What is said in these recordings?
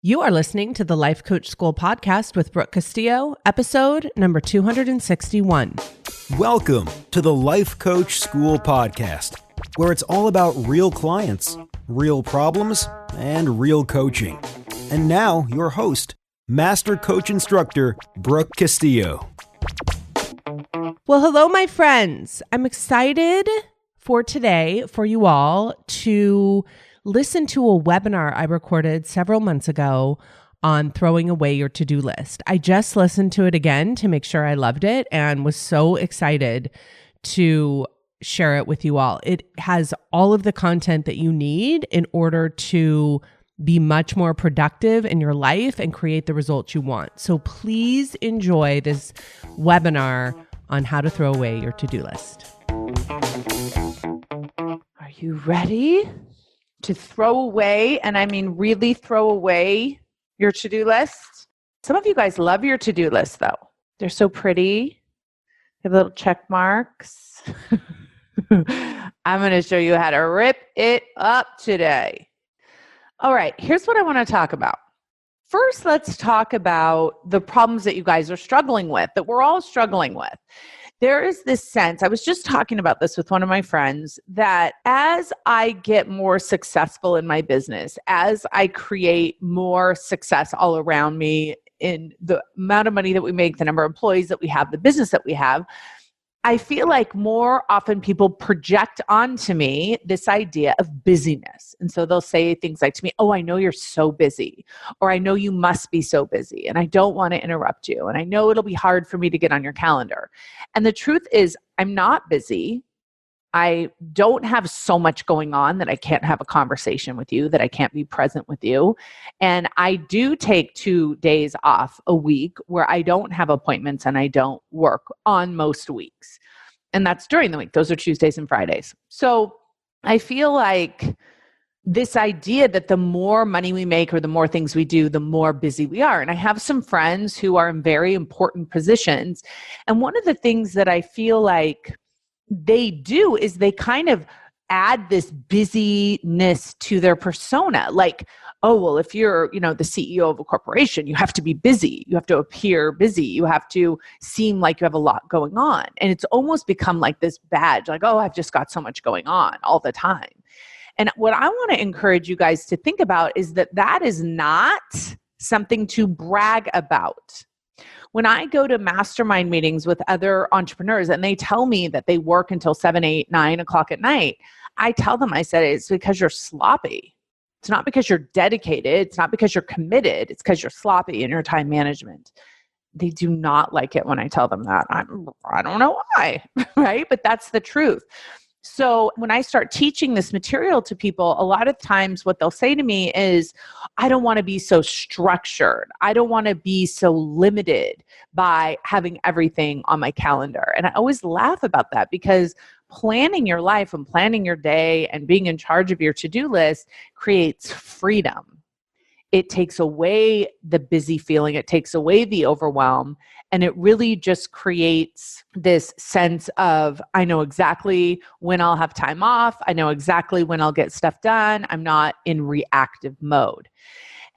You are listening to the Life Coach School podcast with Brooke Castillo, episode number 261. Welcome to the Life Coach School podcast, where it's all about real clients, real problems, and real coaching. And now, your host, Master Coach Instructor, Brooke Castillo. Well, hello, my friends. I'm excited for today for you all to listen to a webinar I recorded several months ago on throwing away your to-do list. I just listened to it again to make sure I loved it and was so excited to share it with you all. It has all of the content that you need in order to be much more productive in your life and create the results you want. So please enjoy this webinar on how to throw away your to-do list. Are you ready to throw away, and I mean really throw away your to-do list? Some of you guys love your to-do list though. They're so pretty. They have little check marks. I'm going to show you how to rip it up today. All right, here's what I want to talk about. First, let's talk about the problems that you guys are struggling with, that we're all struggling with. There is this sense, I was just talking about this with one of my friends, that as I get more successful in my business, as I create more success all around me in the amount of money that we make, the number of employees that we have, the business that we have, I feel like more often people project onto me this idea of busyness. And so they'll say things like to me, oh, I know you're so busy, or I know you must be so busy, and I don't want to interrupt you, and I know it'll be hard for me to get on your calendar. And the truth is, I'm not busy. I don't have so much going on that I can't have a conversation with you, that I can't be present with you. And I do take 2 days off a week where I don't have appointments and I don't work on most weeks. And that's during the week. Those are Tuesdays and Fridays. So I feel like this idea that the more money we make or the more things we do, the more busy we are. And I have some friends who are in very important positions. And one of the things that I feel like they do is they kind of add this busyness to their persona. Like, oh, well, if you're, the CEO of a corporation, you have to be busy. You have to appear busy. You have to seem like you have a lot going on. And it's almost become like this badge, like, oh, I've just got so much going on all the time. And what I want to encourage you guys to think about is that that is not something to brag about. When I go to mastermind meetings with other entrepreneurs and they tell me that they work until 7, 8, 9 o'clock at night, I tell them, I said, it's because you're sloppy. It's not because you're dedicated. It's not because you're committed. It's because you're sloppy in your time management. They do not like it when I tell them that. I don't know why, right? But that's the truth. So when I start teaching this material to people, a lot of times what they'll say to me is, I don't want to be so structured. I don't want to be so limited by having everything on my calendar. And I always laugh about that because planning your life and planning your day and being in charge of your to-do list creates freedom. It takes away the busy feeling. It takes away the overwhelm. And it really just creates this sense of, I know exactly when I'll have time off. I know exactly when I'll get stuff done. I'm not in reactive mode.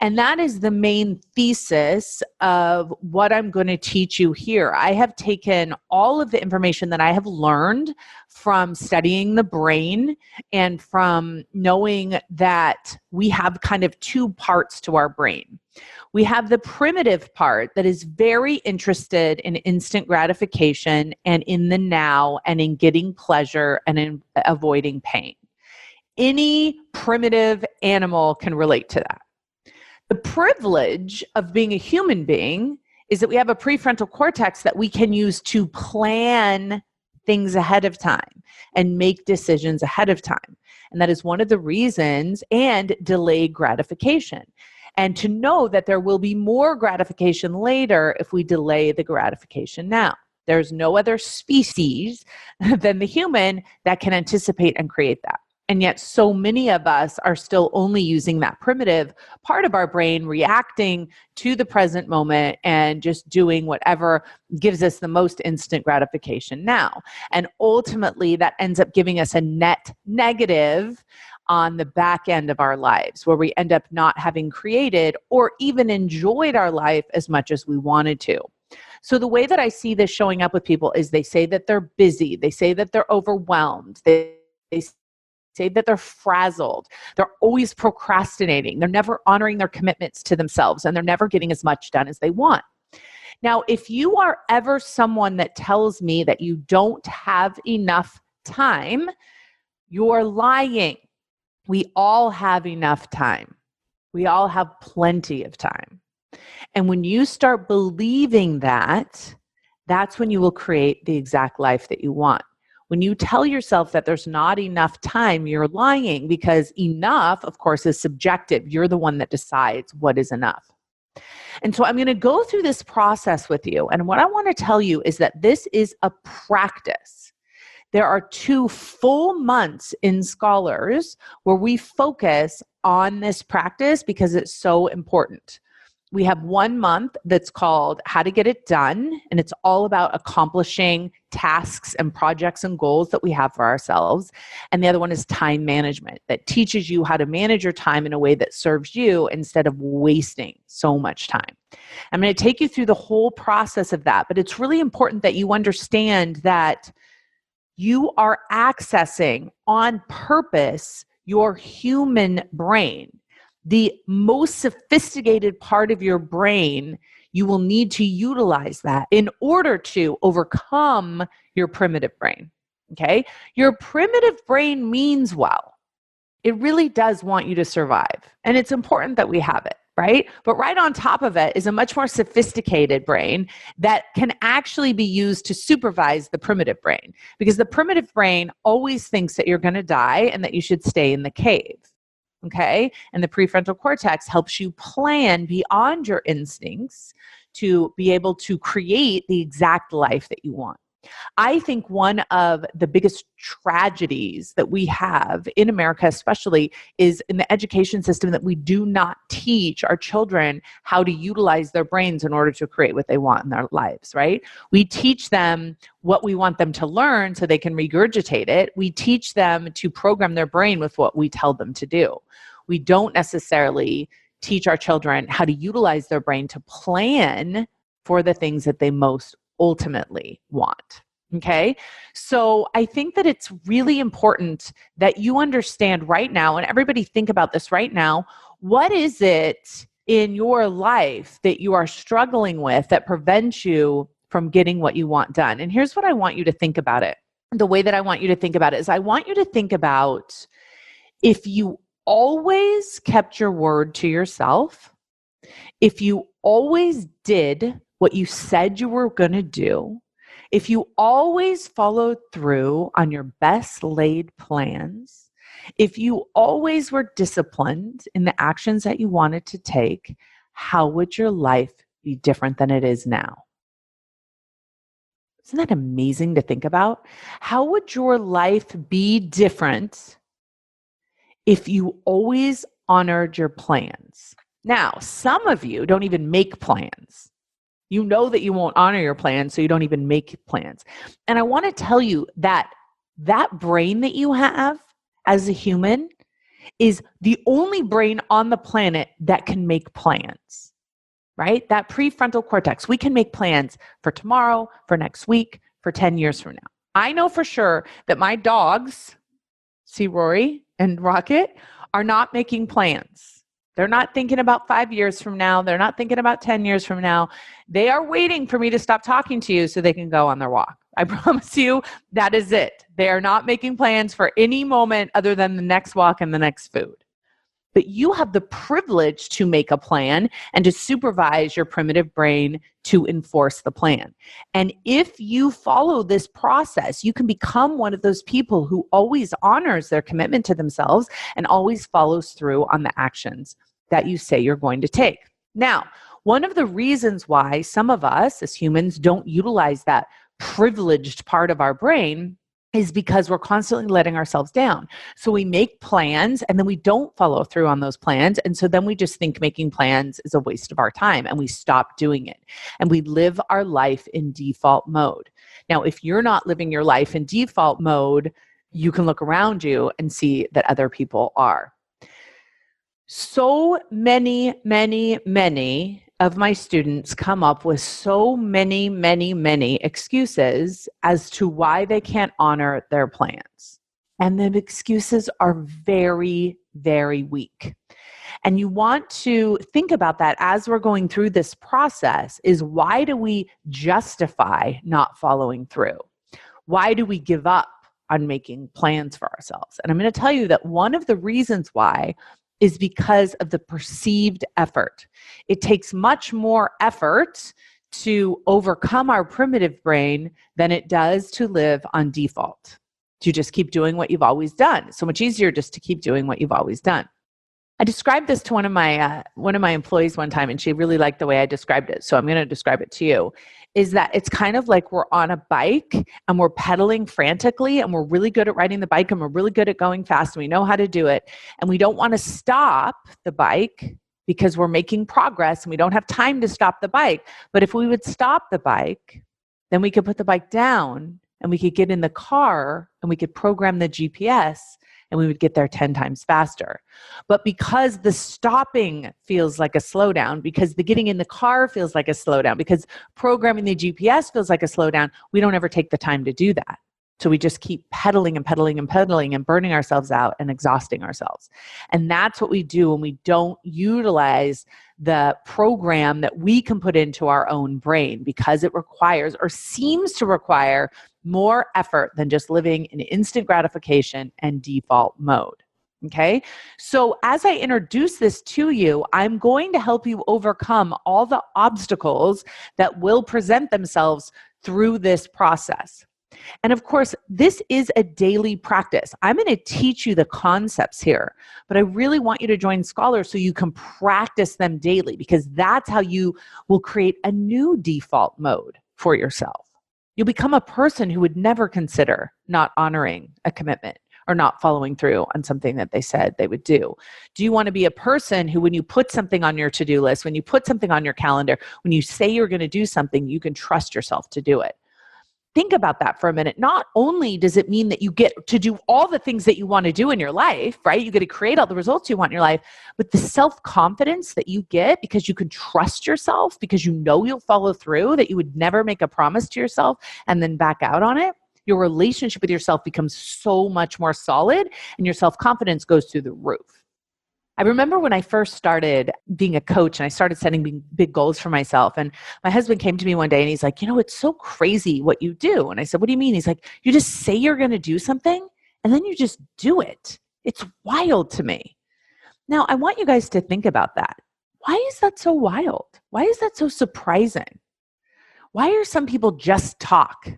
And that is the main thesis of what I'm going to teach you here. I have taken all of the information that I have learned from studying the brain and from knowing that we have kind of 2 parts to our brain. We have the primitive part that is very interested in instant gratification and in the now and in getting pleasure and in avoiding pain. Any primitive animal can relate to that. The privilege of being a human being is that we have a prefrontal cortex that we can use to plan things ahead of time and make decisions ahead of time. And that is one of the reasons, and delay gratification. And to know that there will be more gratification later if we delay the gratification now. There's no other species than the human that can anticipate and create that. And yet so many of us are still only using that primitive part of our brain, reacting to the present moment and just doing whatever gives us the most instant gratification now. And ultimately, that ends up giving us a net negative on the back end of our lives, where we end up not having created or even enjoyed our life as much as we wanted to. So the way that I see this showing up with people is they say that they're busy. They say that they're overwhelmed. They say that they're frazzled. They're always procrastinating. They're never honoring their commitments to themselves, and they're never getting as much done as they want. Now, if you are ever someone that tells me that you don't have enough time, you're lying. We all have enough time. We all have plenty of time. And when you start believing that, that's when you will create the exact life that you want. When you tell yourself that there's not enough time, you're lying, because enough, of course, is subjective. You're the one that decides what is enough. And so I'm going to go through this process with you. And what I want to tell you is that this is a practice. There are 2 full months in Scholars where we focus on this practice because it's so important. We have 1 month that's called How to Get It Done, and it's all about accomplishing tasks and projects and goals that we have for ourselves. And the other one is Time Management, that teaches you how to manage your time in a way that serves you instead of wasting so much time. I'm going to take you through the whole process of that, but it's really important that you understand that you are accessing on purpose your human brain. The most sophisticated part of your brain, you will need to utilize that in order to overcome your primitive brain, okay? Your primitive brain means well. It really does want you to survive, and it's important that we have it, right? But right on top of it is a much more sophisticated brain that can actually be used to supervise the primitive brain, because the primitive brain always thinks that you're going to die and that you should stay in the cave. Okay. And the prefrontal cortex helps you plan beyond your instincts to be able to create the exact life that you want. I think one of the biggest tragedies that we have in America, especially, is in the education system, that we do not teach our children how to utilize their brains in order to create what they want in their lives, right? We teach them what we want them to learn so they can regurgitate it. We teach them to program their brain with what we tell them to do. We don't necessarily teach our children how to utilize their brain to plan for the things that they most ultimately want. Okay. So I think that it's really important that you understand right now, and everybody think about this right now. What is it in your life that you are struggling with that prevents you from getting what you want done? And here's what I want you to think about it. The way that I want you to think about it is I want you to think about if you always kept your word to yourself, if you always did what you said you were going to do, if you always followed through on your best laid plans, if you always were disciplined in the actions that you wanted to take, how would your life be different than it is now? Isn't that amazing to think about? How would your life be different if you always honored your plans? Now, some of you don't even make plans. You know that you won't honor your plans, so you don't even make plans. And I want to tell you that that brain that you have as a human is the only brain on the planet that can make plans, right? That prefrontal cortex, we can make plans for tomorrow, for next week, for 10 years from now. I know for sure that my dogs, see Rory and Rocket, are not making plans. They're not thinking about 5 years from now. They're not thinking about 10 years from now. They are waiting for me to stop talking to you so they can go on their walk. I promise you that is it. They are not making plans for any moment other than the next walk and the next food. But you have the privilege to make a plan and to supervise your primitive brain to enforce the plan. And if you follow this process, you can become one of those people who always honors their commitment to themselves and always follows through on the actions that you say you're going to take. Now, one of the reasons why some of us as humans don't utilize that privileged part of our brain is because we're constantly letting ourselves down. So we make plans and then we don't follow through on those plans. And so then we just think making plans is a waste of our time and we stop doing it. And we live our life in default mode. Now, if you're not living your life in default mode, you can look around you and see that other people are. So many of my students come up with so many excuses as to why they can't honor their plans. And the excuses are very, very weak. And you want to think about that as we're going through this process is why do we justify not following through? Why do we give up on making plans for ourselves? And I'm going to tell you that one of the reasons why is because of the perceived effort. It takes much more effort to overcome our primitive brain than it does to live on default. To just keep doing what you've always done. So much easier just to keep doing what you've always done. I described this to one of my employees one time, and she really liked the way I described it. So I'm going to describe it to you. Is that it's kind of like we're on a bike and we're pedaling frantically and we're really good at riding the bike and we're really good at going fast and we know how to do it. And we don't want to stop the bike because we're making progress and we don't have time to stop the bike. But if we would stop the bike, then we could put the bike down and we could get in the car and we could program the GPS and we would get there 10 times faster. But because the stopping feels like a slowdown, because the getting in the car feels like a slowdown, because programming the GPS feels like a slowdown, we don't ever take the time to do that. So we just keep pedaling and burning ourselves out and exhausting ourselves. And that's what we do when we don't utilize the program that we can put into our own brain because it requires or seems to require more effort than just living in instant gratification and default mode. Okay. So as I introduce this to you, I'm going to help you overcome all the obstacles that will present themselves through this process. And of course, this is a daily practice. I'm going to teach you the concepts here, but I really want you to join Scholars so you can practice them daily because that's how you will create a new default mode for yourself. You'll become a person who would never consider not honoring a commitment or not following through on something that they said they would do. Do you want to be a person who, when you put something on your to-do list, when you put something on your calendar, when you say you're going to do something, you can trust yourself to do it? Think about that for a minute. Not only does it mean that you get to do all the things that you want to do in your life, right? You get to create all the results you want in your life, but the self-confidence that you get because you can trust yourself, because you know you'll follow through, that you would never make a promise to yourself and then back out on it. Your relationship with yourself becomes so much more solid and your self-confidence goes through the roof. I remember when I first started being a coach and I started setting big goals for myself. And my husband came to me one day and he's like, it's so crazy what you do. And I said, what do you mean? He's like, you just say you're going to do something and then you just do it. It's wild to me. Now, I want you guys to think about that. Why is that so wild? Why is that so surprising? Why are some people just talk?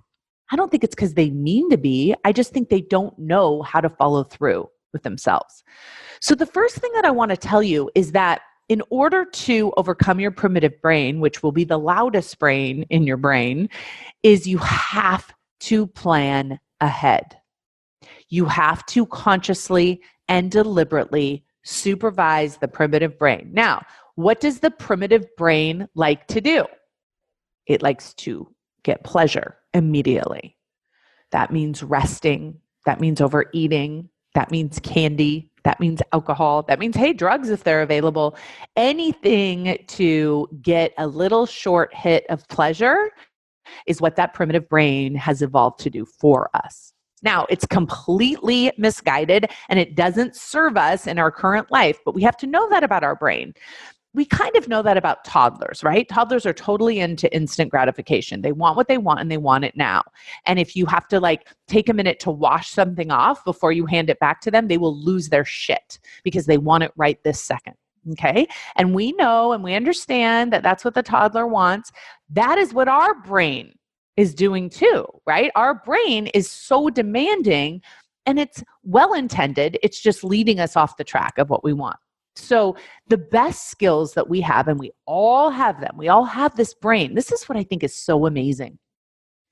I don't think it's because they mean to be. I just think they don't know how to follow through with themselves. So the first thing that I want to tell you is that in order to overcome your primitive brain, which will be the loudest brain in your brain, is you have to plan ahead. You have to consciously and deliberately supervise the primitive brain. Now, what does the primitive brain like to do? It likes to get pleasure immediately. That means resting. That means overeating. That means candy. That means alcohol. That means, hey, drugs if they're available. Anything to get a little short hit of pleasure is what that primitive brain has evolved to do for us. Now, it's completely misguided and it doesn't serve us in our current life, but we have to know that about our brain. We kind of know that about toddlers, right? Toddlers are totally into instant gratification. They want what they want and they want it now. And if you have to take a minute to wash something off before you hand it back to them, they will lose their shit because they want it right this second. Okay. And we know and we understand that that's what the toddler wants. That is what our brain is doing too, right? Our brain is so demanding and it's well-intended. It's just leading us off the track of what we want. So the best skills that we have, and we all have them, we all have this brain. This is what I think is so amazing.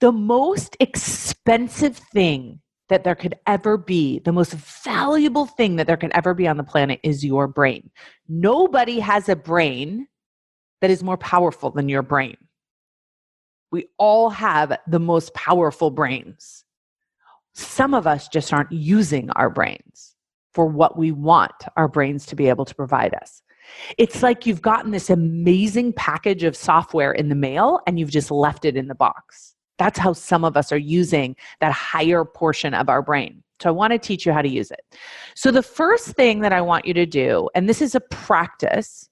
The most expensive thing that there could ever be, the most valuable thing that there can ever be on the planet is your brain. Nobody has a brain that is more powerful than your brain. We all have the most powerful brains. Some of us just aren't using our brains for what we want our brains to be able to provide us. It's like you've gotten this amazing package of software in the mail and you've just left it in the box. That's how some of us are using that higher portion of our brain. So I want to teach you how to use it. So the first thing that I want you to do, and this is a practice,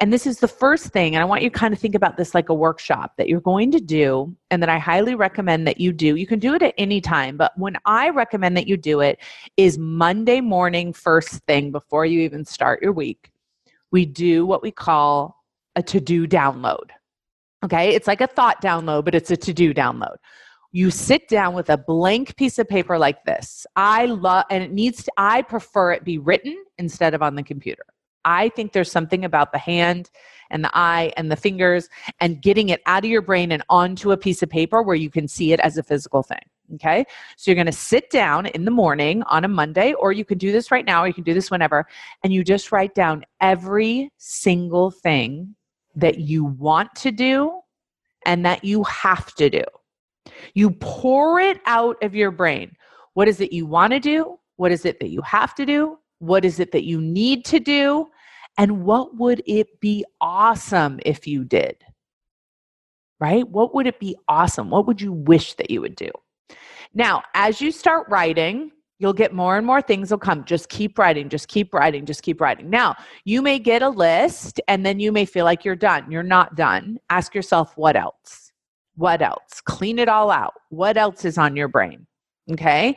and this is the first thing, and I want you to kind of think about this like a workshop that you're going to do and that I highly recommend that you do. You can do it at any time, but when I recommend that you do it is Monday morning, first thing before you even start your week. We do what we call a to-do download. Okay, it's like a thought download, but it's a to-do download. You sit down with a blank piece of paper like this. I prefer it be written instead of on the computer. I think there's something about the hand and the eye and the fingers and getting it out of your brain and onto a piece of paper where you can see it as a physical thing. Okay, so you're going to sit down in the morning on a Monday, or you can do this right now, or you can do this whenever, and you just write down every single thing that you want to do and that you have to do. You pour it out of your brain. What is it you want to do? What is it that you have to do? What is it that you need to do? And what would it be awesome if you did? Right? What would it be awesome? What would you wish that you would do? Now, as you start writing, you'll get more and more things will come. Just keep writing, just keep writing, just keep writing. Now, you may get a list and then you may feel like you're done. You're not done. Ask yourself, what else? What else? Clean it all out. What else is on your brain? Okay?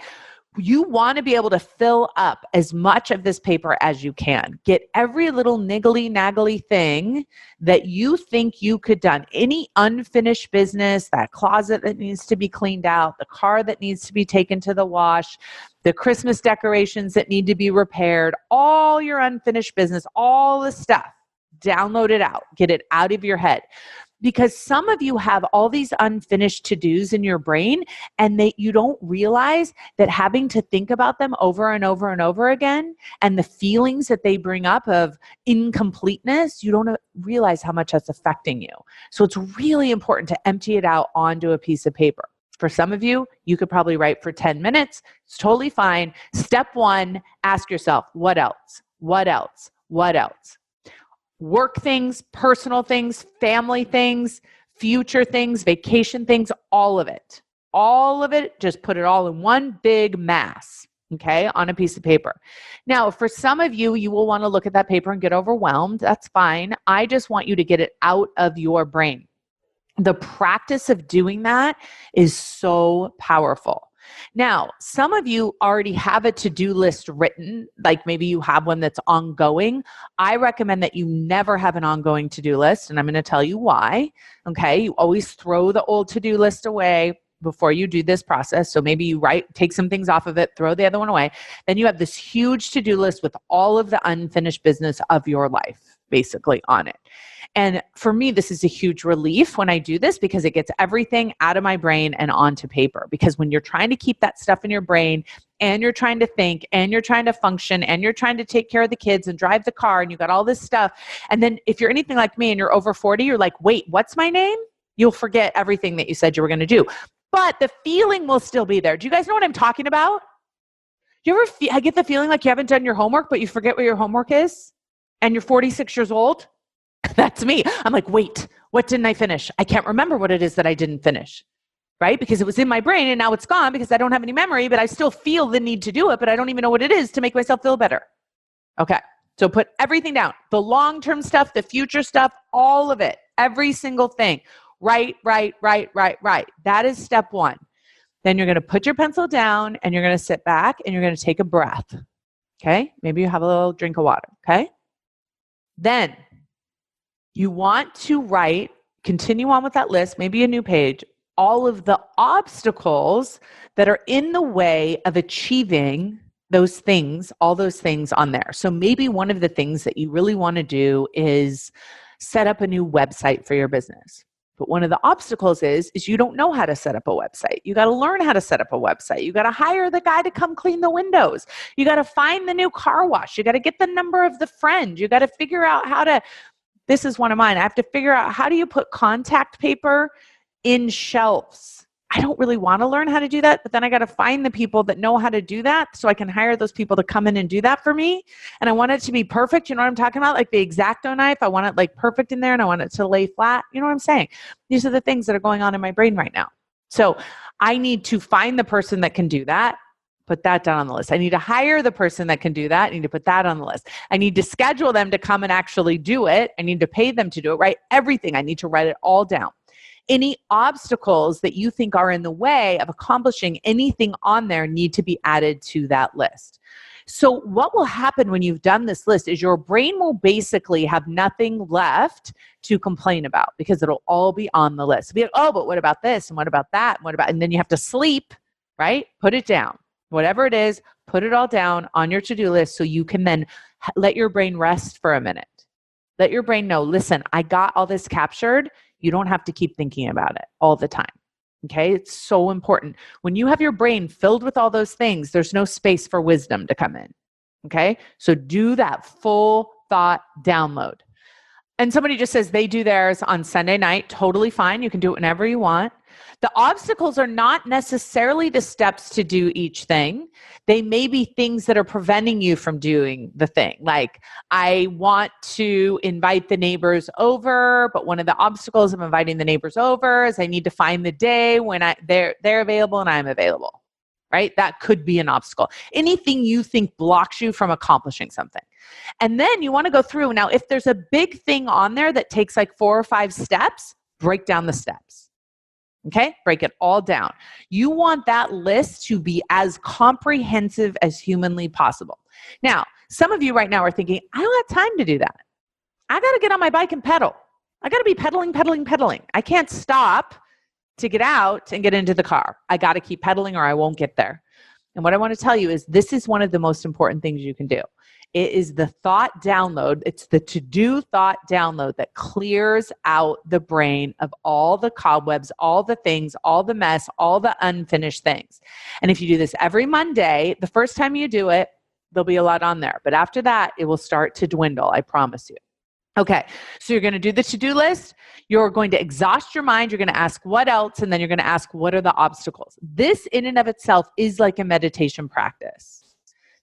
You want to be able to fill up as much of this paper as you can. Get every little niggly naggly thing that you think you could done. Any unfinished business, that closet that needs to be cleaned out, the car that needs to be taken to the wash, the Christmas decorations that need to be repaired, all your unfinished business, all the stuff. Download it out. Get it out of your head. Because some of you have all these unfinished to-dos in your brain and you don't realize that having to think about them over and over and over again and the feelings that they bring up of incompleteness, you don't realize how much that's affecting you. So it's really important to empty it out onto a piece of paper. For some of you, you could probably write for 10 minutes. It's totally fine. Step one, ask yourself, what else? What else? What else? Work things, personal things, family things, future things, vacation things, all of it. All of it, just put it all in one big mass, okay, on a piece of paper. Now, for some of you, you will want to look at that paper and get overwhelmed. That's fine. I just want you to get it out of your brain. The practice of doing that is so powerful. Now, some of you already have a to-do list written, like maybe you have one that's ongoing. I recommend that you never have an ongoing to-do list, and I'm going to tell you why. Okay, you always throw the old to-do list away before you do this process. So maybe you take some things off of it, throw the other one away. Then you have this huge to-do list with all of the unfinished business of your life, basically on it. And for me, this is a huge relief when I do this because it gets everything out of my brain and onto paper. Because when you're trying to keep that stuff in your brain and you're trying to think and you're trying to function and you're trying to take care of the kids and drive the car and you got all this stuff. And then if you're anything like me and you're over 40, you're like, wait, what's my name? You'll forget everything that you said you were going to do. But the feeling will still be there. Do you guys know what I'm talking about? You ever I get the feeling like you haven't done your homework, but you forget what your homework is and you're 46 years old? That's me. I'm like, wait, what didn't I finish? I can't remember what it is that I didn't finish, right? Because it was in my brain and now it's gone because I don't have any memory, but I still feel the need to do it, but I don't even know what it is to make myself feel better. Okay, so put everything down. The long-term stuff, the future stuff, all of it, every single thing. Write. That is step one. Then you're going to put your pencil down and you're going to sit back and you're going to take a breath. Okay, maybe you have a little drink of water. Okay, then you want to continue on with that list, maybe a new page, all of the obstacles that are in the way of achieving those things, all those things on there. So maybe one of the things that you really want to do is set up a new website for your business. But one of the obstacles is you don't know how to set up a website. You got to learn how to set up a website. You got to hire the guy to come clean the windows. You got to find the new car wash. You got to get the number of the friend. You got to figure out how to, this is one of mine. I have to figure out, how do you put contact paper in shelves? I don't really want to learn how to do that, but then I got to find the people that know how to do that so I can hire those people to come in and do that for me. And I want it to be perfect. You know what I'm talking about? Like the X-Acto knife. I want it like perfect in there and I want it to lay flat. You know what I'm saying? These are the things that are going on in my brain right now. So I need to find the person that can do that. Put that down on the list. I need to hire the person that can do that. I need to put that on the list. I need to schedule them to come and actually do it. I need to pay them to do it, right? Everything. I need to write it all down. Any obstacles that you think are in the way of accomplishing anything on there need to be added to that list. So what will happen when you've done this list is your brain will basically have nothing left to complain about because it'll all be on the list. It'll be like, oh, but what about this? And what about that? And what about, and then you have to sleep, right? Put it down. Whatever it is, put it all down on your to-do list so you can then let your brain rest for a minute. Let your brain know, listen, I got all this captured. You don't have to keep thinking about it all the time. Okay? It's so important. When you have your brain filled with all those things, there's no space for wisdom to come in. Okay? So do that full thought download. And somebody just says they do theirs on Sunday night. Totally fine. You can do it whenever you want. The obstacles are not necessarily the steps to do each thing. They may be things that are preventing you from doing the thing. Like, I want to invite the neighbors over, but one of the obstacles of inviting the neighbors over is I need to find the day when they're available and I'm available, right? That could be an obstacle. Anything you think blocks you from accomplishing something. And then you want to go through. Now, if there's a big thing on there that takes like 4 or 5 steps, break down the steps. Okay? Break it all down. You want that list to be as comprehensive as humanly possible. Now, some of you right now are thinking, I don't have time to do that. I got to get on my bike and pedal. I got to be pedaling. I can't stop to get out and get into the car. I got to keep pedaling or I won't get there. And what I want to tell you is this is one of the most important things you can do. It is the thought download. It's the to-do thought download that clears out the brain of all the cobwebs, all the things, all the mess, all the unfinished things. And if you do this every Monday, the first time you do it, there'll be a lot on there. But after that, it will start to dwindle, I promise you. Okay, so you're going to do the to-do list. You're going to exhaust your mind. You're going to ask what else, and then you're going to ask what are the obstacles. This in and of itself is like a meditation practice.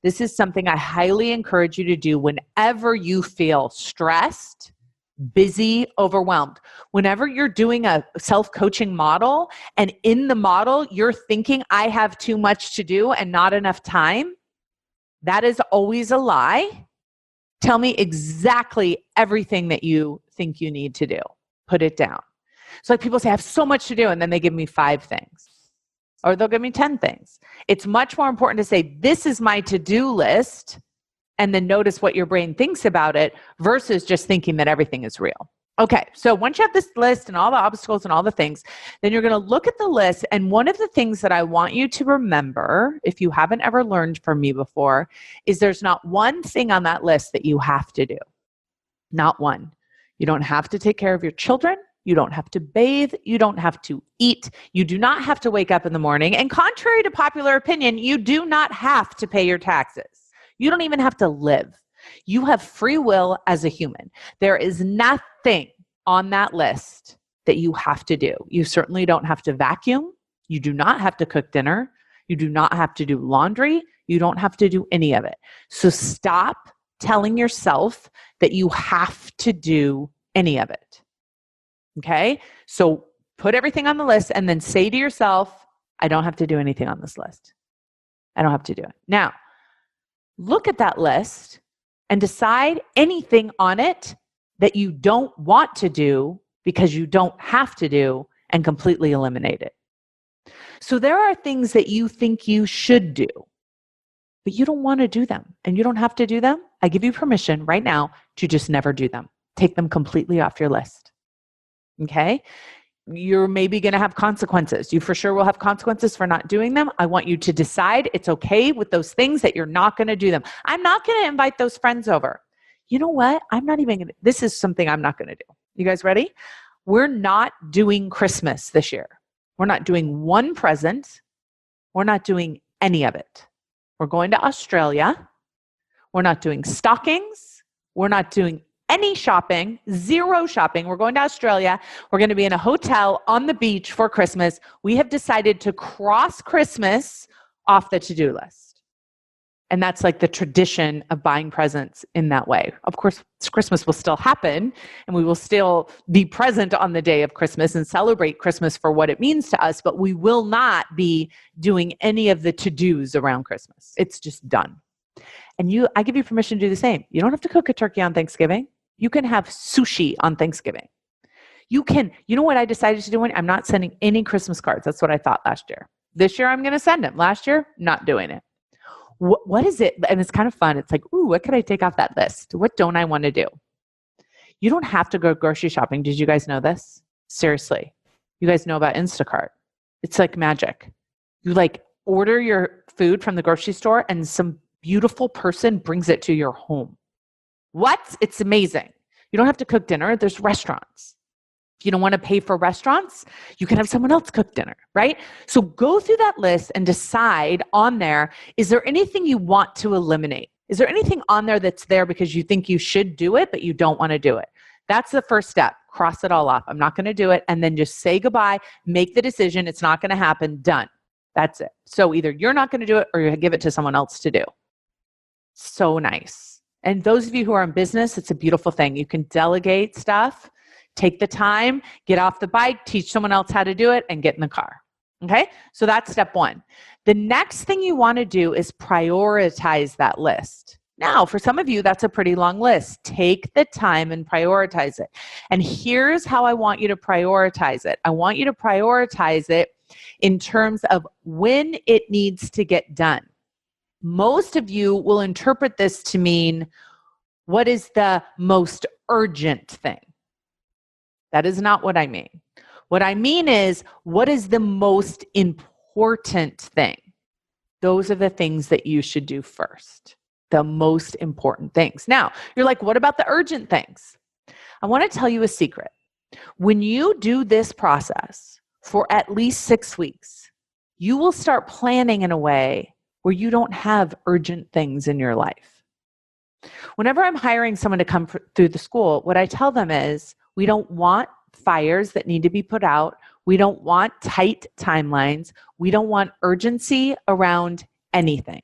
This is something I highly encourage you to do whenever you feel stressed, busy, overwhelmed. Whenever you're doing a self-coaching model and in the model you're thinking I have too much to do and not enough time, that is always a lie. Tell me exactly everything that you think you need to do. Put it down. So like people say, I have so much to do, and then they give me 5 things. Or they'll give me 10 things. It's much more important to say, this is my to-do list, and then notice what your brain thinks about it versus just thinking that everything is real. Okay, so once you have this list and all the obstacles and all the things, then you're going to look at the list. And one of the things that I want you to remember, if you haven't ever learned from me before, is there's not one thing on that list that you have to do. Not one. You don't have to take care of your children. You don't have to bathe. You don't have to eat. You do not have to wake up in the morning. And contrary to popular opinion, you do not have to pay your taxes. You don't even have to live. You have free will as a human. There is nothing on that list that you have to do. You certainly don't have to vacuum. You do not have to cook dinner. You do not have to do laundry. You don't have to do any of it. So stop telling yourself that you have to do any of it. Okay? So put everything on the list and then say to yourself, I don't have to do anything on this list. I don't have to do it. Now, look at that list and decide anything on it that you don't want to do because you don't have to do and completely eliminate it. So there are things that you think you should do, but you don't want to do them and you don't have to do them. I give you permission right now to just never do them. Take them completely off your list. Okay? You're maybe going to have consequences. You for sure will have consequences for not doing them. I want you to decide it's okay with those things that you're not going to do them. I'm not going to invite those friends over. You know what? This is something I'm not going to do. You guys ready? We're not doing Christmas this year. We're not doing one present. We're not doing any of it. We're going to Australia. We're not doing stockings. We're not doing any shopping, zero shopping. We're going to Australia. We're going to be in a hotel on the beach for Christmas. We have decided to cross Christmas off the to-do list. And that's like the tradition of buying presents in that way. Of course, Christmas will still happen and we will still be present on the day of Christmas and celebrate Christmas for what it means to us, but we will not be doing any of the to-dos around Christmas. It's just done. And I give you permission to do the same. You don't have to cook a turkey on Thanksgiving. You can have sushi on Thanksgiving. You know what I decided to do? I'm not sending any Christmas cards. That's what I thought last year. This year, I'm going to send them. Last year, not doing it. What is it? And it's kind of fun. It's like, ooh, what could I take off that list? What don't I want to do? You don't have to go grocery shopping. Did you guys know this? Seriously. You guys know about Instacart. It's like magic. You like order your food from the grocery store and some beautiful person brings it to your home. What? It's amazing. You don't have to cook dinner. There's restaurants. If you don't want to pay for restaurants, you can have someone else cook dinner, right? So go through that list and decide on there, is there anything you want to eliminate? Is there anything on there that's there because you think you should do it, but you don't want to do it? That's the first step. Cross it all off. I'm not going to do it. And then just say goodbye, make the decision. It's not going to happen. Done. That's it. So either you're not going to do it or you give it to someone else to do. So nice. And those of you who are in business, it's a beautiful thing. You can delegate stuff, take the time, get off the bike, teach someone else how to do it, and get in the car. Okay? So that's step one. The next thing you want to do is prioritize that list. Now, for some of you, that's a pretty long list. Take the time and prioritize it. And here's how I want you to prioritize it. I want you to prioritize it in terms of when it needs to get done. Most of you will interpret this to mean, what is the most urgent thing? That is not what I mean. What I mean is, what is the most important thing? Those are the things that you should do first. The most important things. Now, you're like, what about the urgent things? I want to tell you a secret. When you do this process for at least 6 weeks, you will start planning in a way where you don't have urgent things in your life. Whenever I'm hiring someone to come through the school, what I tell them is, we don't want fires that need to be put out. We don't want tight timelines. We don't want urgency around anything.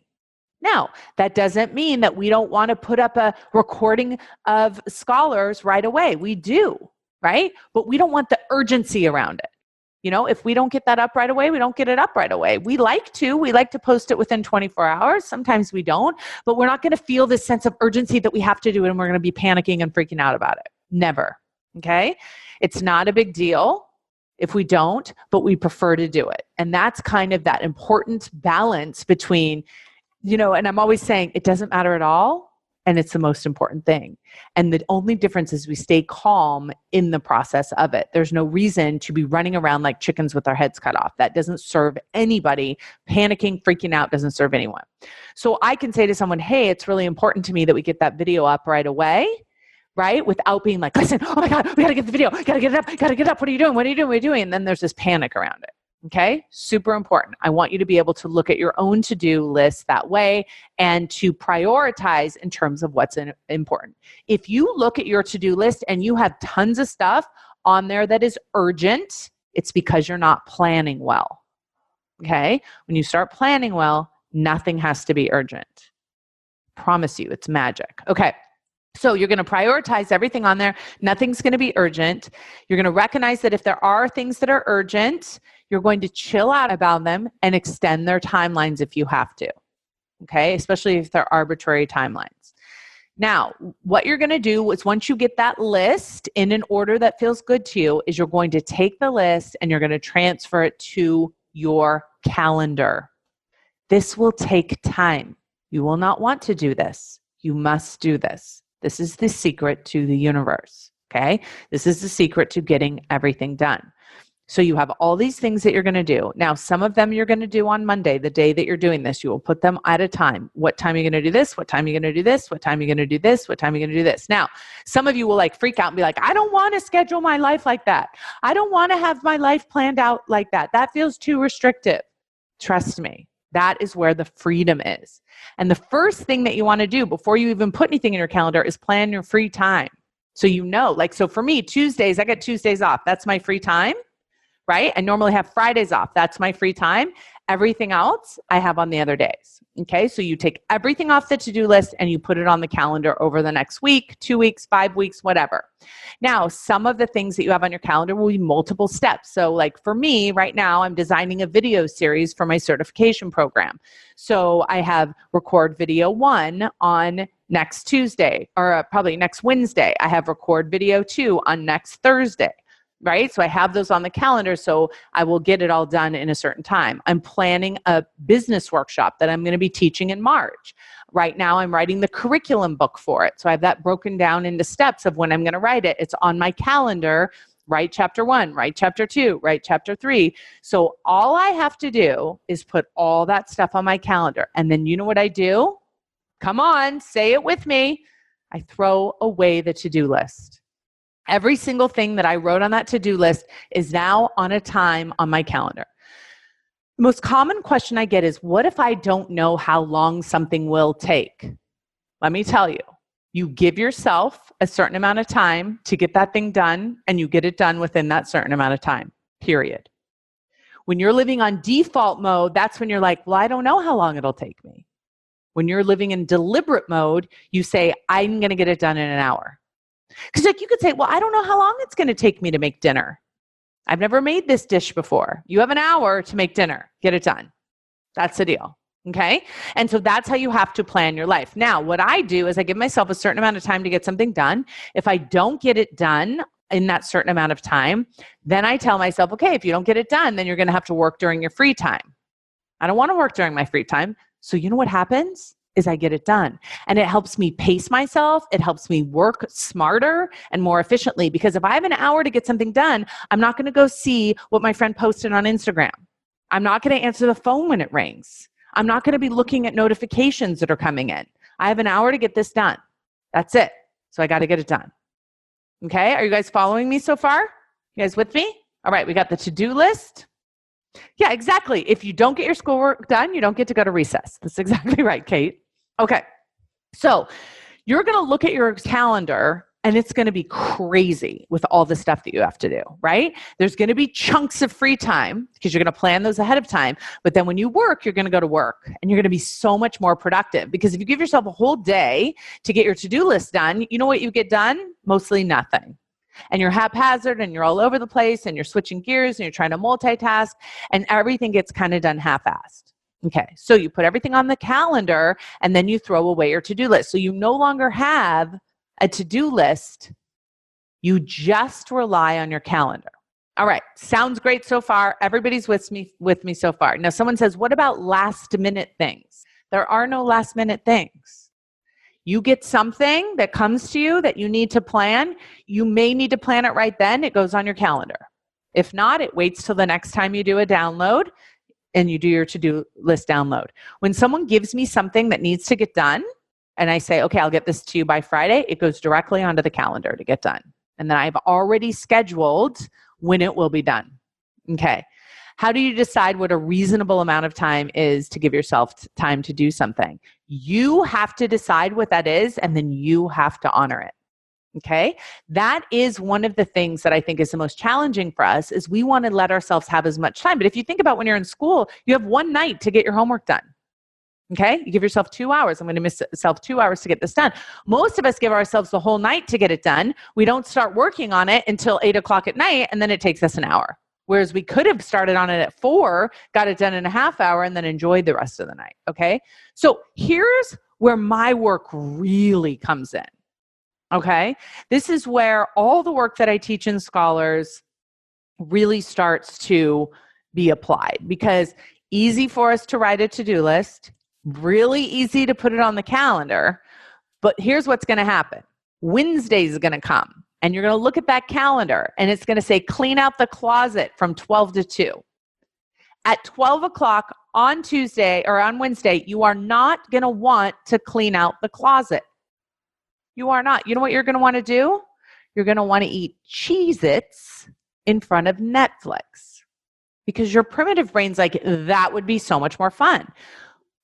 Now, that doesn't mean that we don't want to put up a recording of scholars right away. We do, right? But we don't want the urgency around it. You know, if we don't get that up right away, we don't get it up right away. We like to post it within 24 hours. Sometimes we don't, but we're not going to feel this sense of urgency that we have to do it and we're going to be panicking and freaking out about it. Never. Okay. It's not a big deal if we don't, but we prefer to do it. And that's kind of that important balance between, and I'm always saying it doesn't matter at all. And it's the most important thing. And the only difference is we stay calm in the process of it. There's no reason to be running around like chickens with our heads cut off. That doesn't serve anybody. Panicking, freaking out doesn't serve anyone. So I can say to someone, hey, it's really important to me that we get that video up right away, right? Without being like, listen, oh my God, we got to get the video. Got to get it up. Got to get it up. What are you doing? What are you doing? What are you doing? And then there's this panic around it. Okay, super important. I want you to be able to look at your own to-do list that way and to prioritize in terms of what's important. If you look at your to-do list and you have tons of stuff on there that is urgent, it's because you're not planning well. Okay, when you start planning well, nothing has to be urgent. Promise you, it's magic. Okay. So you're going to prioritize everything on there. Nothing's going to be urgent. You're going to recognize that if there are things that are urgent, you're going to chill out about them and extend their timelines if you have to. Okay? Especially if they're arbitrary timelines. Now, what you're going to do is once you get that list in an order that feels good to you, is you're going to take the list and you're going to transfer it to your calendar. This will take time. You will not want to do this. You must do this. This is the secret to the universe, okay? This is the secret to getting everything done. So you have all these things that you're going to do. Now, some of them you're going to do on Monday, the day that you're doing this. You will put them at a time. What time are you going to do this? What time are you going to do this? What time are you going to do this? What time are you going to do this? Now, some of you will like freak out and be like, I don't want to schedule my life like that. I don't want to have my life planned out like that. That feels too restrictive. Trust me, that is where the freedom is. And the first thing that you want to do before you even put anything in your calendar is plan your free time. So you know, like, so for me, Tuesdays, I get Tuesdays off. That's my free time. Right? I normally have Fridays off. That's my free time. Everything else I have on the other days. Okay. So you take everything off the to-do list and you put it on the calendar over the next week, 2 weeks, 5 weeks, whatever. Now, some of the things that you have on your calendar will be multiple steps. So like for me right now, I'm designing a video series for my certification program. So I have record video 1 on next Tuesday, or probably next Wednesday. I have record video 2 on next Thursday. Right? So I have those on the calendar, so I will get it all done in a certain time. I'm planning a business workshop that I'm going to be teaching in March. Right now, I'm writing the curriculum book for it. So I have that broken down into steps of when I'm going to write it. It's on my calendar. Write chapter 1, write chapter 2, write chapter 3. So all I have to do is put all that stuff on my calendar. And then you know what I do? Come on, say it with me. I throw away the to-do list. Every single thing that I wrote on that to-do list is now on a time on my calendar. The most common question I get is, what if I don't know how long something will take? Let me tell you, you give yourself a certain amount of time to get that thing done, and you get it done within that certain amount of time, period. When you're living on default mode, that's when you're like, well, I don't know how long it'll take me. When you're living in deliberate mode, you say, I'm going to get it done in an hour. Because like you could say, well, I don't know how long it's going to take me to make dinner. I've never made this dish before. You have an hour to make dinner. Get it done. That's the deal. Okay? And so that's how you have to plan your life. Now, what I do is I give myself a certain amount of time to get something done. If I don't get it done in that certain amount of time, then I tell myself, okay, if you don't get it done, then you're going to have to work during your free time. I don't want to work during my free time. So you know what happens? Is I get it done. And it helps me pace myself. It helps me work smarter and more efficiently, because if I have an hour to get something done, I'm not going to go see what my friend posted on Instagram. I'm not going to answer the phone when it rings. I'm not going to be looking at notifications that are coming in. I have an hour to get this done. That's it. So I got to get it done. Okay. Are you guys following me so far? You guys with me? All right. We got the to-do list. Yeah, exactly. If you don't get your schoolwork done, you don't get to go to recess. That's exactly right, Kate. Okay. So you're going to look at your calendar and it's going to be crazy with all the stuff that you have to do, right? There's going to be chunks of free time because you're going to plan those ahead of time. But then when you work, you're going to go to work and you're going to be so much more productive, because if you give yourself a whole day to get your to-do list done, you know what you get done? Mostly nothing. And you're haphazard and you're all over the place and you're switching gears and you're trying to multitask and everything gets kind of done half-assed. Okay, so you put everything on the calendar and then you throw away your to-do list. So you no longer have a to-do list. You just rely on your calendar. All right, sounds great so far. Everybody's with me so far. Now someone says, what about last-minute things? There are no last-minute things. You get something that comes to you that you need to plan. You may need to plan it right then. It goes on your calendar. If not, it waits till the next time you do a download and you do your to-do list download. When someone gives me something that needs to get done and I say, okay, I'll get this to you by Friday, it goes directly onto the calendar to get done. And then I've already scheduled when it will be done. Okay. How do you decide what a reasonable amount of time is to give yourself time to do something? You have to decide what that is, and then you have to honor it. Okay? That is one of the things that I think is the most challenging for us, is we want to let ourselves have as much time. But if you think about when you're in school, you have one night to get your homework done. Okay? You give yourself 2 hours. I'm going to miss myself 2 hours to get this done. Most of us give ourselves the whole night to get it done. We don't start working on it until 8 o'clock at night, and then it takes us an hour. Whereas we could have started on it at 4, got it done in a half hour, and then enjoyed the rest of the night. Okay? So here's where my work really comes in. Okay? This is where all the work that I teach in Scholars really starts to be applied, because easy for us to write a to-do list, really easy to put it on the calendar, but here's what's going to happen. Wednesday is going to come. and you're going to look at that calendar and it's going to say clean out the closet from 12 to 2. At 12 o'clock on Tuesday or on Wednesday, you are not going to want to clean out the closet. You are not. You know what you're going to want to do? You're going to want to eat Cheez-Its in front of Netflix because your primitive brain's like, that would be so much more fun.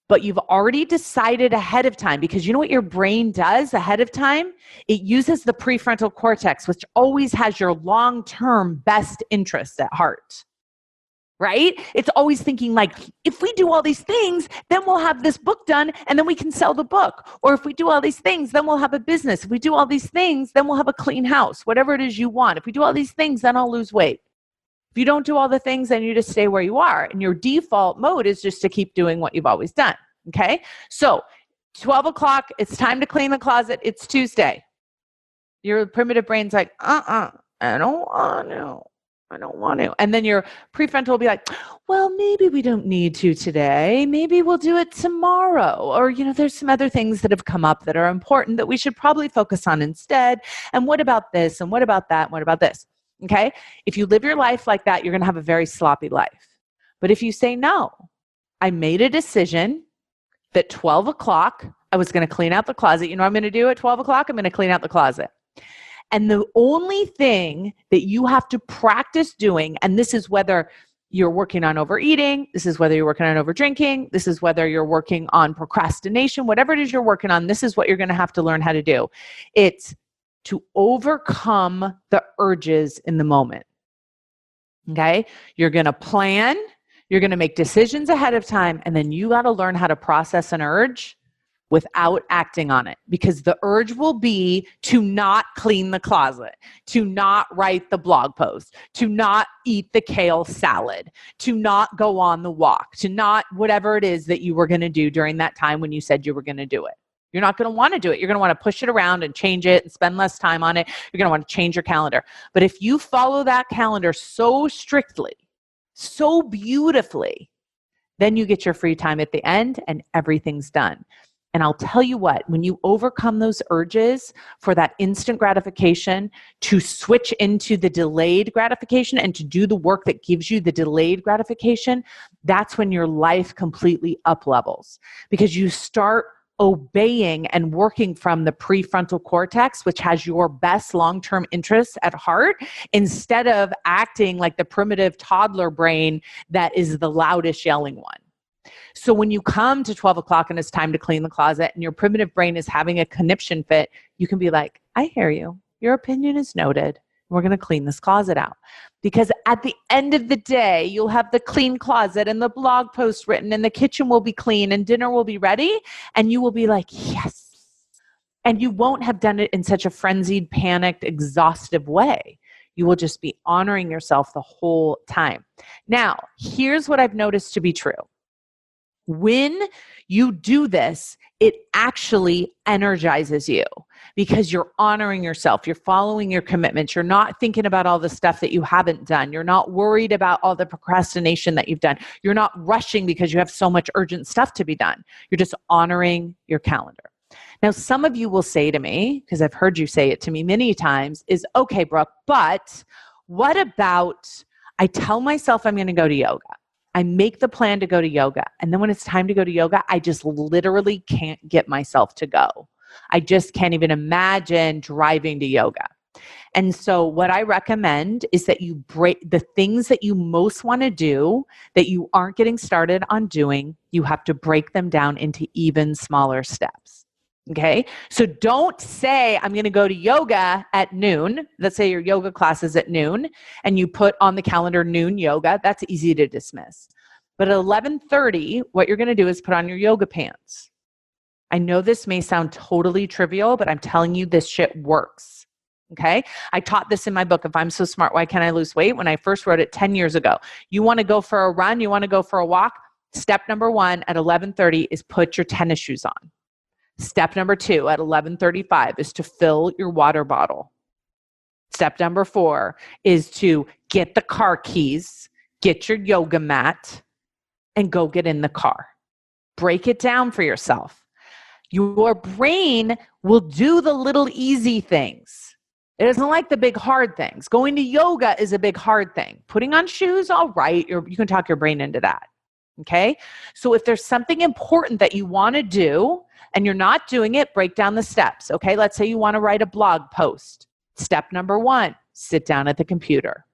But you've already decided ahead of time, because you know what your brain does ahead of time? It uses the prefrontal cortex, which always has your long-term best interest at heart, right? It's always thinking like, if we do all these things, then we'll have this book done and then we can sell the book. Or if we do all these things, then we'll have a business. If we do all these things, then we'll have a clean house, whatever it is you want. If we do all these things, then I'll lose weight. If you don't do all the things, then you just stay where you are. And your default mode is just to keep doing what you've always done. Okay? So 12 o'clock, it's time to clean the closet. It's Tuesday. Your primitive brain's like, I don't want to. I don't want to. And then your prefrontal will be like, well, maybe we don't need to today. Maybe we'll do it tomorrow. Or, there's some other things that have come up that are important that we should probably focus on instead. And what about this? And what about that? And what about this? Okay? If you live your life like that, you're going to have a very sloppy life. But if you say, no, I made a decision that 12 o'clock, I was going to clean out the closet. You know what I'm going to do at 12 o'clock? I'm going to clean out the closet. And the only thing that you have to practice doing, and this is whether you're working on overeating, this is whether you're working on overdrinking, this is whether you're working on procrastination, whatever it is you're working on, this is what you're going to have to learn how to do. It's to overcome the urges in the moment. Okay? You're going to plan, you're going to make decisions ahead of time, and then you got to learn how to process an urge without acting on it, because the urge will be to not clean the closet, to not write the blog post, to not eat the kale salad, to not go on the walk, to not whatever it is that you were going to do during that time when you said you were going to do it. You're not going to want to do it. You're going to want to push it around and change it and spend less time on it. You're going to want to change your calendar. But if you follow that calendar so strictly, so beautifully, then you get your free time at the end and everything's done. And I'll tell you what, when you overcome those urges for that instant gratification, to switch into the delayed gratification and to do the work that gives you the delayed gratification, that's when your life completely up levels, because you start obeying and working from the prefrontal cortex, which has your best long-term interests at heart, instead of acting like the primitive toddler brain that is the loudest yelling one. So when you come to 12 o'clock and it's time to clean the closet and your primitive brain is having a conniption fit, you can be like, I hear you. Your opinion is noted. We're going to clean this closet out. Because at the end of the day, you'll have the clean closet and the blog post written and the kitchen will be clean and dinner will be ready. And you will be like, yes. And you won't have done it in such a frenzied, panicked, exhaustive way. You will just be honoring yourself the whole time. Now, here's what I've noticed to be true. When you do this, it actually energizes you because you're honoring yourself. You're following your commitments. You're not thinking about all the stuff that you haven't done. You're not worried about all the procrastination that you've done. You're not rushing because you have so much urgent stuff to be done. You're just honoring your calendar. Now, some of you will say to me, because I've heard you say it to me many times, is, okay, Brooke, but what about I tell myself I'm going to go to yoga? I make the plan to go to yoga. And then when it's time to go to yoga, I just literally can't get myself to go. I just can't even imagine driving to yoga. And so what I recommend is that you break the things that you most want to do that you aren't getting started on doing. You have to break them down into even smaller steps. Okay. So don't say, I'm going to go to yoga at noon. Let's say your yoga class is at noon and you put on the calendar noon yoga. That's easy to dismiss. But at 11:30, what you're going to do is put on your yoga pants. I know this may sound totally trivial, but I'm telling you this shit works. Okay. I taught this in my book, If I'm So Smart, Why Can't I Lose Weight? When I first wrote it 10 years ago. You want to go for a run? You want to go for a walk? Step number 1 at 11:30 is put your tennis shoes on. Step number 2 at 11:35 is to fill your water bottle. Step number 4 is to get the car keys, get your yoga mat, and go get in the car. Break it down for yourself. Your brain will do the little easy things. It doesn't like the big hard things. Going to yoga is a big hard thing. Putting on shoes, all right, you can talk your brain into that. Okay? So if there's something important that you want to do and you're not doing it, break down the steps. Okay? Let's say you want to write a blog post. Step number 1, sit down at the computer.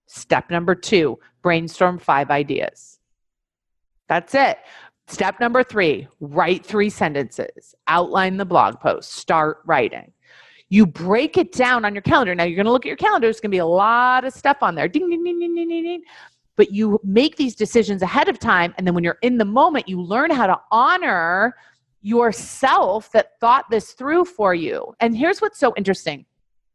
Step number 2, brainstorm 5 ideas. That's it. Step number 3, write 3 sentences. Outline the blog post. Start writing. You break it down on your calendar. Now, you're going to look at your calendar. There's going to be a lot of stuff on there. Ding, ding, ding, ding, ding, ding, ding. But you make these decisions ahead of time. And then when you're in the moment, you learn how to honor yourself that thought this through for you. And here's what's so interesting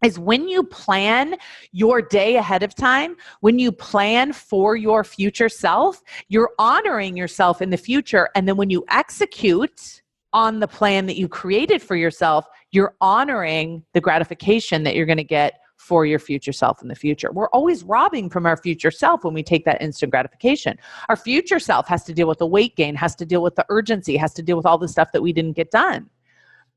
is when you plan your day ahead of time, when you plan for your future self, you're honoring yourself in the future. And then when you execute on the plan that you created for yourself, you're honoring the gratification that you're going to get for your future self in the future. We're always robbing from our future self when we take that instant gratification. Our future self has to deal with the weight gain, has to deal with the urgency, has to deal with all the stuff that we didn't get done.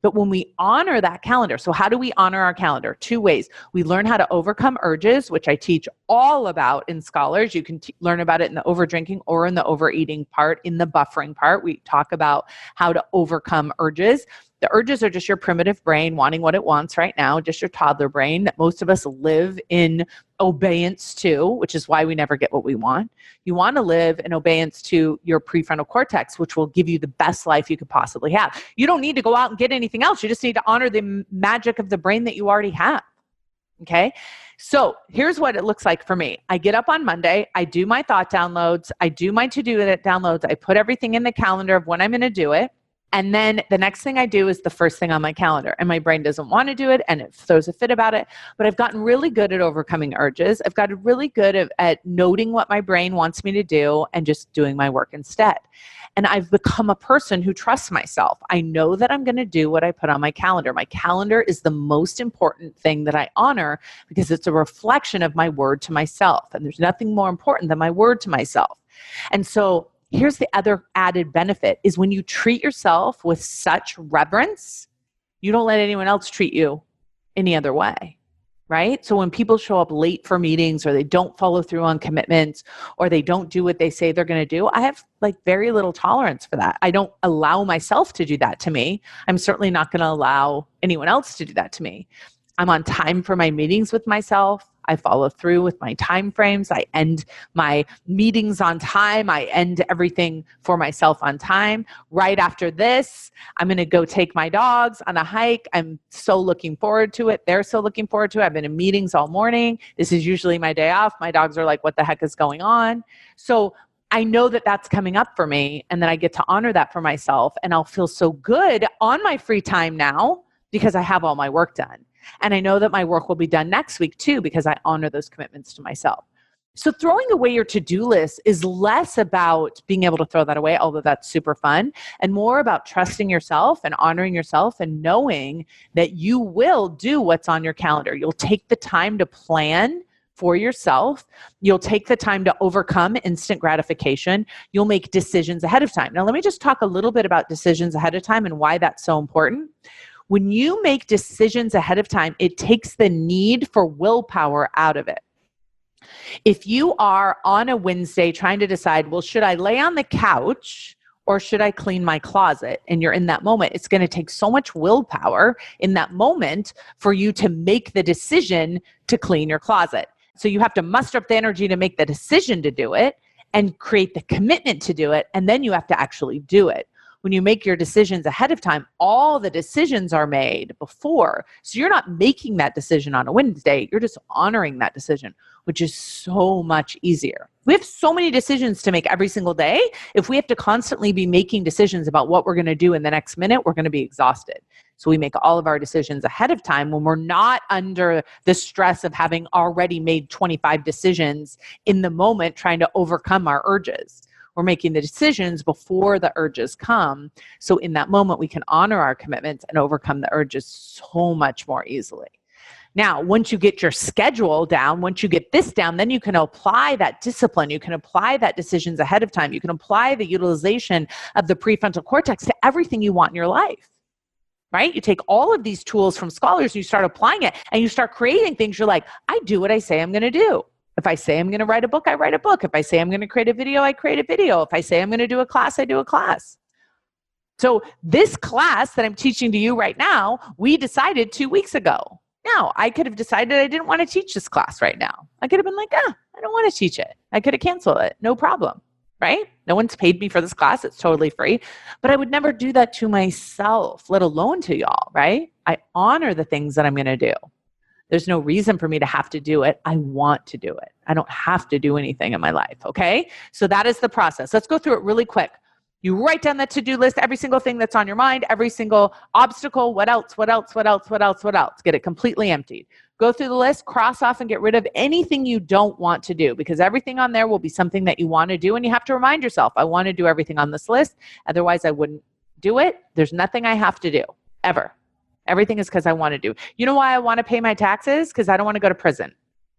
But when we honor that calendar, so how do we honor our calendar? 2 ways. We learn how to overcome urges, which I teach all about in Scholars. You can learn about it in the overdrinking or in the overeating part, in the buffering part. We talk about how to overcome urges. The urges are just your primitive brain wanting what it wants right now, just your toddler brain that most of us live in obeyance to, which is why we never get what we want. You want to live in obeyance to your prefrontal cortex, which will give you the best life you could possibly have. You don't need to go out and get anything else. You just need to honor the magic of the brain that you already have. Okay? So here's what it looks like for me. I get up on Monday. I do my thought downloads. I do my to-do downloads. I put everything in the calendar of when I'm going to do it. And then the next thing I do is the first thing on my calendar. And my brain doesn't want to do it and it throws a fit about it. But I've gotten really good at overcoming urges. I've gotten really good at noting what my brain wants me to do and just doing my work instead. And I've become a person who trusts myself. I know that I'm going to do what I put on my calendar. My calendar is the most important thing that I honor because it's a reflection of my word to myself. And there's nothing more important than my word to myself. And so here's the other added benefit is when you treat yourself with such reverence, you don't let anyone else treat you any other way, right? So when people show up late for meetings or they don't follow through on commitments or they don't do what they say they're going to do, I have very little tolerance for that. I don't allow myself to do that to me. I'm certainly not going to allow anyone else to do that to me. I'm on time for my meetings with myself. I follow through with my time frames. I end my meetings on time. I end everything for myself on time. Right after this, I'm going to go take my dogs on a hike. I'm so looking forward to it. They're so looking forward to it. I've been in meetings all morning. This is usually my day off. My dogs are like, what the heck is going on? So I know that that's coming up for me and that I get to honor that for myself. And I'll feel so good on my free time now because I have all my work done. And I know that my work will be done next week too, because I honor those commitments to myself. So throwing away your to-do list is less about being able to throw that away, although that's super fun, and more about trusting yourself and honoring yourself and knowing that you will do what's on your calendar. You'll take the time to plan for yourself. You'll take the time to overcome instant gratification. You'll make decisions ahead of time. Now, let me just talk a little bit about decisions ahead of time and why that's so important. When you make decisions ahead of time, it takes the need for willpower out of it. If you are on a Wednesday trying to decide, well, should I lay on the couch or should I clean my closet? And you're in that moment, it's going to take so much willpower in that moment for you to make the decision to clean your closet. So you have to muster up the energy to make the decision to do it and create the commitment to do it. And then you have to actually do it. When you make your decisions ahead of time, all the decisions are made before. So you're not making that decision on a Wednesday. You're just honoring that decision, which is so much easier. We have so many decisions to make every single day. If we have to constantly be making decisions about what we're going to do in the next minute, we're going to be exhausted. So we make all of our decisions ahead of time when we're not under the stress of having already made 25 decisions in the moment trying to overcome our urges. We're making the decisions before the urges come. So in that moment, we can honor our commitments and overcome the urges so much more easily. Now, once you get your schedule down, once you get this down, then you can apply that discipline. You can apply that decisions ahead of time. You can apply the utilization of the prefrontal cortex to everything you want in your life. right? You take all of these tools from scholars and you start applying it and you start creating things. You're like, I do what I say I'm going to do. If I say I'm going to write a book, I write a book. If I say I'm going to create a video, I create a video. If I say I'm going to do a class, I do a class. So this class that I'm teaching to you right now, we decided 2 weeks ago. Now, I could have decided I didn't want to teach this class right now. I could have been like, I don't want to teach it. I could have canceled it. No problem, right? No one's paid me for this class. It's totally free. But I would never do that to myself, let alone to y'all, right? I honor the things that I'm going to do. There's no reason for me to have to do it. I want to do it. I don't have to do anything in my life, okay? So that is the process. Let's go through it really quick. You write down that to-do list, every single thing that's on your mind, every single obstacle, what else? Get it completely emptied. Go through the list, cross off and get rid of anything you don't want to do, because everything on there will be something that you want to do, and you have to remind yourself, I want to do everything on this list, otherwise I wouldn't do it. There's nothing I have to do, ever. Everything is because I want to do. You know why I want to pay my taxes? Because I don't want to go to prison.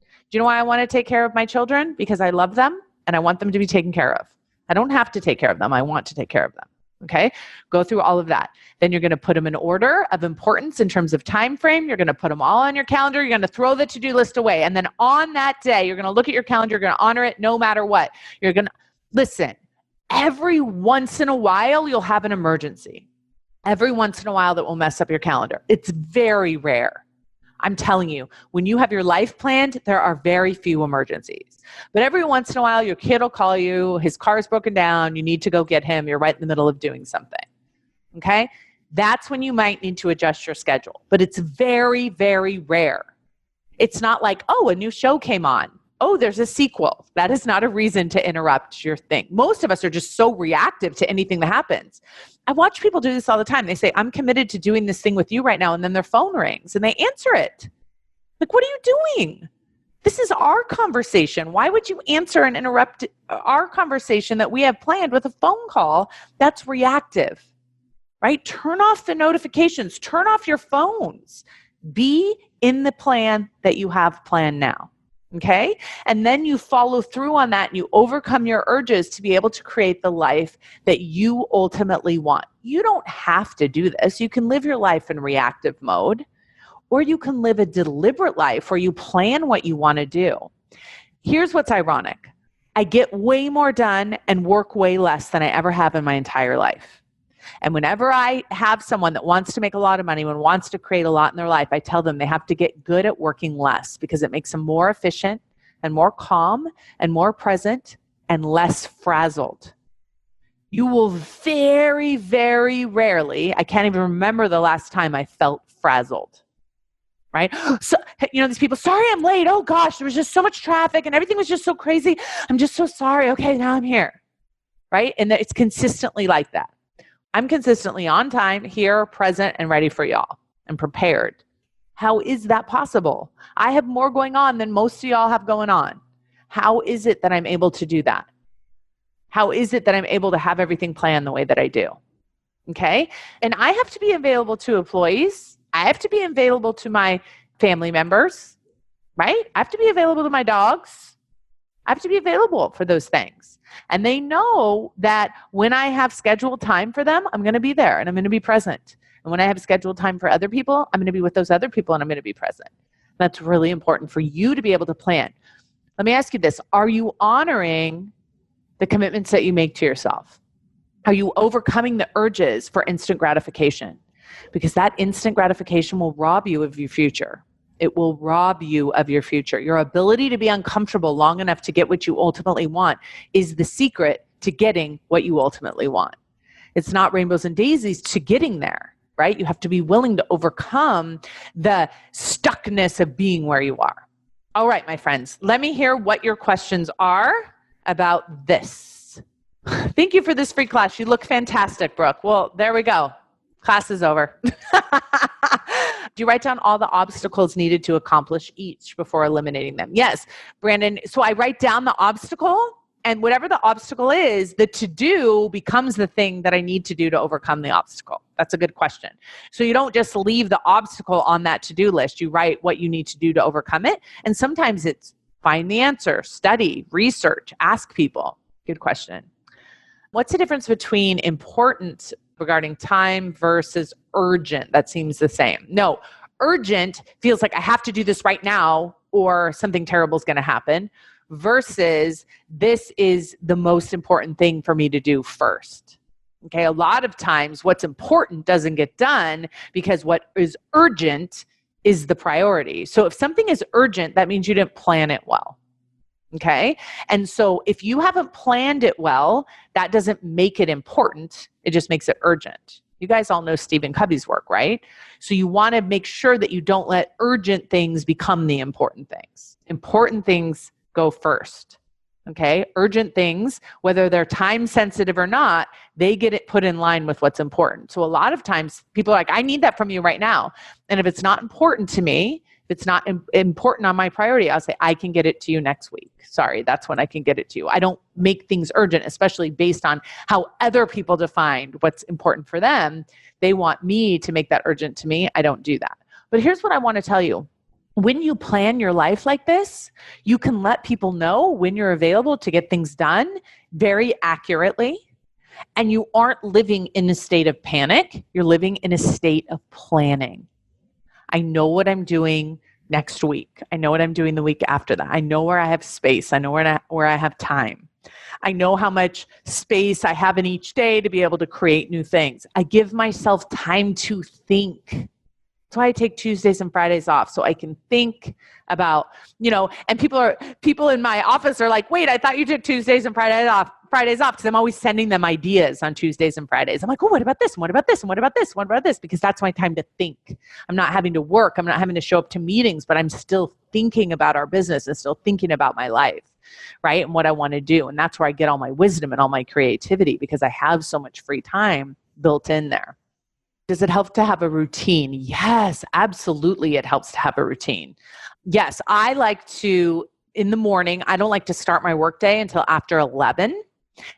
Do you know why I want to take care of my children? Because I love them and I want them to be taken care of. I don't have to take care of them. I want to take care of them. Okay? Go through all of that. Then you're going to put them in order of importance in terms of time frame. You're going to put them all on your calendar. You're going to throw the to-do list away. And then on that day, you're going to look at your calendar. You're going to honor it no matter what. You're going to listen. Every once in a while, you'll have an emergency. Every once in a while that will mess up your calendar. It's very rare. I'm telling you, when you have your life planned, there are very few emergencies. But every once in a while, your kid will call you, his car is broken down, you need to go get him, you're right in the middle of doing something. Okay? That's when you might need to adjust your schedule. But it's very, very rare. It's not like, oh, a new show came on. Oh, there's a sequel. That is not a reason to interrupt your thing. Most of us are just so reactive to anything that happens. I watch people do this all the time. They say, I'm committed to doing this thing with you right now. And then their phone rings and they answer it. Like, what are you doing? This is our conversation. Why would you answer and interrupt our conversation that we have planned with a phone call that's reactive, right? Turn off the notifications. Turn off your phones. Be in the plan that you have planned now. Okay? And then you follow through on that and you overcome your urges to be able to create the life that you ultimately want. You don't have to do this. You can live your life in reactive mode, or you can live a deliberate life where you plan what you want to do. Here's what's ironic. I get way more done and work way less than I ever have in my entire life. And whenever I have someone that wants to make a lot of money and wants to create a lot in their life, I tell them they have to get good at working less because it makes them more efficient and more calm and more present and less frazzled. You will very, very rarely, I can't even remember the last time I felt frazzled, right? So, these people, sorry I'm late. Oh gosh, there was just so much traffic and everything was just so crazy. I'm just so sorry. Okay, now I'm here, right? And it's consistently like that. I'm consistently on time, here, present, and ready for y'all, and prepared. How is that possible? I have more going on than most of y'all have going on. How is it that I'm able to do that? How is it that I'm able to have everything planned the way that I do? Okay? And I have to be available to employees. I have to be available to my family members, right? I have to be available to my dogs. I have to be available for those things. And they know that when I have scheduled time for them, I'm going to be there and I'm going to be present. And when I have scheduled time for other people, I'm going to be with those other people and I'm going to be present. That's really important for you to be able to plan. Let me ask you this. Are you honoring the commitments that you make to yourself? Are you overcoming the urges for instant gratification? Because that instant gratification will rob you of your future. It will rob you of your future. Your ability to be uncomfortable long enough to get what you ultimately want is the secret to getting what you ultimately want. It's not rainbows and daisies to getting there, right? You have to be willing to overcome the stuckness of being where you are. All right, my friends, let me hear what your questions are about this. Thank you for this free class. You look fantastic, Brooke. Well, there we go. Class is over. Do you write down all the obstacles needed to accomplish each before eliminating them? Yes, Brandon. So I write down the obstacle, and whatever the obstacle is, the to-do becomes the thing that I need to do to overcome the obstacle. That's a good question. So you don't just leave the obstacle on that to-do list. You write what you need to do to overcome it. And sometimes it's find the answer, study, research, ask people. Good question. What's the difference between important regarding time versus urgent. That seems the same. No, urgent feels like I have to do this right now or something terrible is going to happen, versus this is the most important thing for me to do first. Okay, a lot of times what's important doesn't get done because what is urgent is the priority. So if something is urgent, that means you didn't plan it well. Okay. And so if you haven't planned it well, that doesn't make it important. It just makes it urgent. You guys all know Stephen Covey's work, right? So you want to make sure that you don't let urgent things become the important things. Important things go first. Okay. Urgent things, whether they're time sensitive or not, they get it put in line with what's important. So a lot of times people are like, I need that from you right now. And if it's not important to me, if it's not important on my priority, I'll say, I can get it to you next week. Sorry, that's when I can get it to you. I don't make things urgent, especially based on how other people define what's important for them. They want me to make that urgent to me. I don't do that. But here's what I want to tell you. When you plan your life like this, you can let people know when you're available to get things done very accurately. And you aren't living in a state of panic. You're living in a state of planning. I know what I'm doing next week. I know what I'm doing the week after that. I know where I have space. I know where I have time. I know how much space I have in each day to be able to create new things. I give myself time to think. That's why I take Tuesdays and Fridays off, so I can think about, and people in my office are like, wait, I thought you took Tuesdays and Fridays off, because I'm always sending them ideas on Tuesdays and Fridays. I'm like, oh, what about this? And what about this? And what about this? What about this? Because that's my time to think. I'm not having to work. I'm not having to show up to meetings, but I'm still thinking about our business and still thinking about my life, right? And what I want to do. And that's where I get all my wisdom and all my creativity, because I have so much free time built in there. Does it help to have a routine? Yes, absolutely. It helps to have a routine. Yes, I like to, in the morning, I don't like to start my workday until after 11.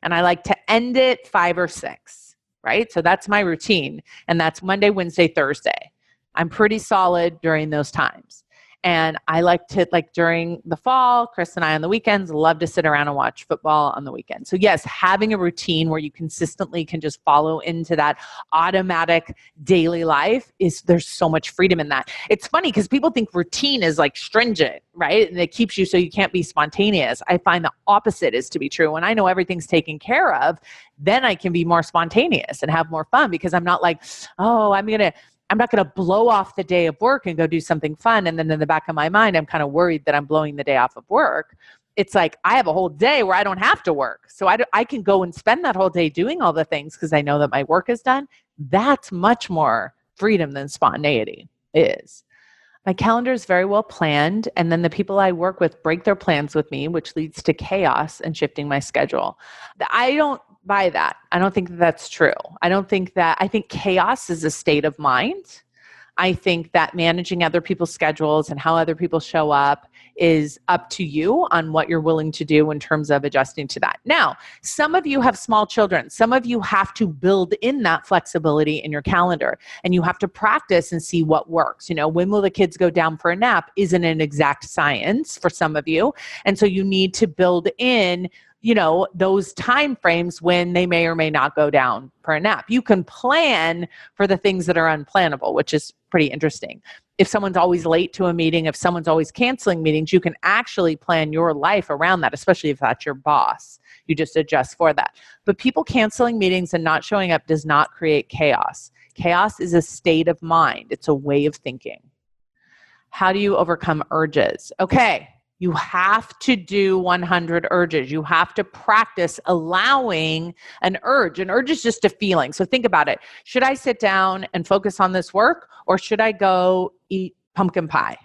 And I like to end it 5 or 6, right? So that's my routine. And that's Monday, Wednesday, Thursday. I'm pretty solid during those times. And I like to, during the fall, Chris and I on the weekends love to sit around and watch football on the weekend. So yes, having a routine where you consistently can just follow into that automatic daily life there's so much freedom in that. It's funny because people think routine is stringent, right? And it keeps you so you can't be spontaneous. I find the opposite is to be true. When I know everything's taken care of, then I can be more spontaneous and have more fun, because I'm not like, oh, I'm not going to blow off the day of work and go do something fun. And then in the back of my mind, I'm kind of worried that I'm blowing the day off of work. It's like I have a whole day where I don't have to work. So I can go and spend that whole day doing all the things because I know that my work is done. That's much more freedom than spontaneity is. My calendar is very well planned. And then the people I work with break their plans with me, which leads to chaos and shifting my schedule. I don't buy that. I don't think that's true. I think chaos is a state of mind. I think that managing other people's schedules and how other people show up is up to you on what you're willing to do in terms of adjusting to that. Now, some of you have small children. Some of you have to build in that flexibility in your calendar, and you have to practice and see what works. When will the kids go down for a nap isn't an exact science for some of you. And so you need to build in those time frames when they may or may not go down for a nap. You can plan for the things that are unplannable, which is pretty interesting. If someone's always late to a meeting, if someone's always canceling meetings, you can actually plan your life around that, especially if that's your boss. You just adjust for that. But people canceling meetings and not showing up does not create chaos. Chaos is a state of mind. It's a way of thinking. How do you overcome urges? Okay. You have to do 100 urges. You have to practice allowing an urge. An urge is just a feeling. So think about it. Should I sit down and focus on this work, or should I go eat pumpkin pie?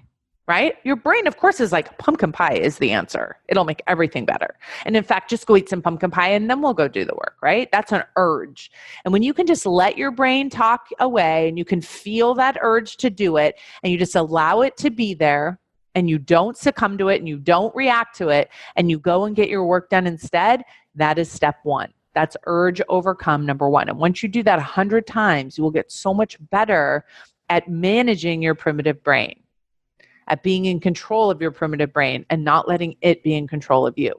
Right? Your brain, of course, is like, pumpkin pie is the answer. It'll make everything better. And in fact, just go eat some pumpkin pie and then we'll go do the work, right? That's an urge. And when you can just let your brain talk away and you can feel that urge to do it and you just allow it to be there, and you don't succumb to it and you don't react to it and you go and get your work done instead, that is step 1. That's urge overcome number 1. And once you do that 100 times, you will get so much better at managing your primitive brain, at being in control of your primitive brain and not letting it be in control of you.